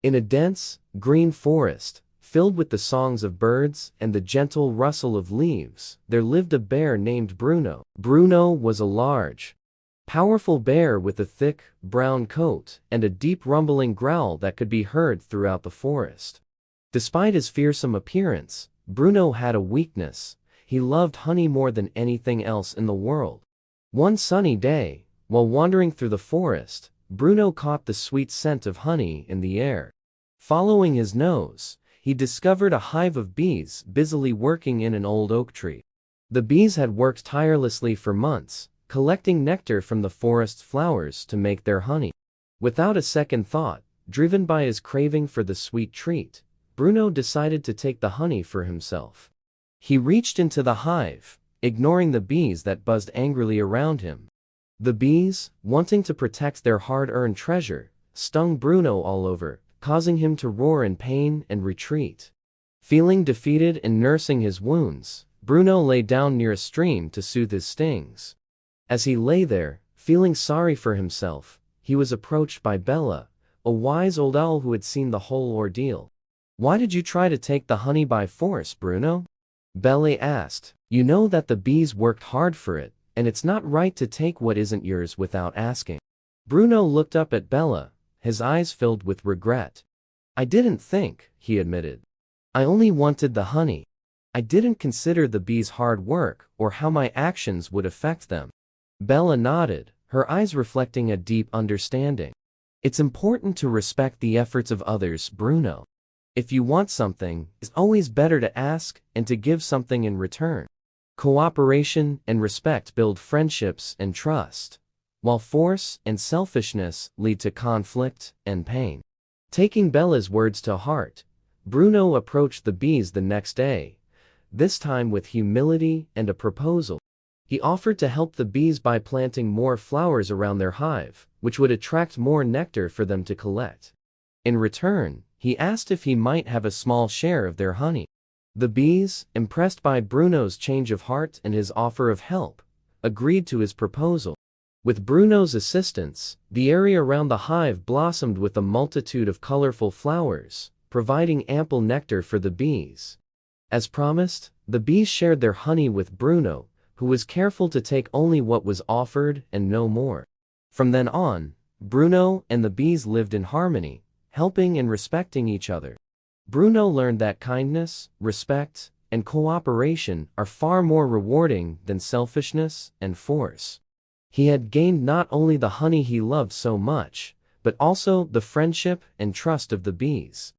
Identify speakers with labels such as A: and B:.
A: In a dense, green forest, filled with the songs of birds and the gentle rustle of leaves, there lived a bear named Bruno. Bruno was a large, powerful bear with a thick, brown coat and a deep rumbling growl that could be heard throughout the forest. Despite his fearsome appearance, Bruno had a weakness. He loved honey more than anything else in the world. One sunny day, while wandering through the forest, Bruno caught the sweet scent of honey in the air. Following his nose, he discovered a hive of bees busily working in an old oak tree. The bees had worked tirelessly for months, collecting nectar from the forest's flowers to make their honey. Without a second thought, driven by his craving for the sweet treat, Bruno decided to take the honey for himself. He reached into the hive, ignoring the bees that buzzed angrily around him. The bees, wanting to protect their hard-earned treasure, stung Bruno all over, causing him to roar in pain and retreat. Feeling defeated and nursing his wounds, Bruno lay down near a stream to soothe his stings. As he lay there, feeling sorry for himself, he was approached by Bella, a wise old owl who had seen the whole ordeal. "Why did you try to take the honey by force, Bruno?" Bella asked. "You know that the bees worked hard for it, and it's not right to take what isn't yours without asking." Bruno looked up at Bella, his eyes filled with regret. "I didn't think," he admitted. "I only wanted the honey. I didn't consider the bees' hard work or how my actions would affect them." Bella nodded, her eyes reflecting a deep understanding. "It's important to respect the efforts of others, Bruno. If you want something, it's always better to ask and to give something in return. Cooperation and respect build friendships and trust, while force and selfishness lead to conflict and pain." Taking Bella's words to heart, Bruno approached the bees the next day, this time with humility and a proposal. He offered to help the bees by planting more flowers around their hive, which would attract more nectar for them to collect. In return, he asked if he might have a small share of their honey. The bees, impressed by Bruno's change of heart and his offer of help, agreed to his proposal. With Bruno's assistance, the area around the hive blossomed with a multitude of colorful flowers, providing ample nectar for the bees. As promised, the bees shared their honey with Bruno, who was careful to take only what was offered and no more. From then on, Bruno and the bees lived in harmony, helping and respecting each other. Bruno learned that kindness, respect, and cooperation are far more rewarding than selfishness and force. He had gained not only the honey he loved so much, but also the friendship and trust of the bees.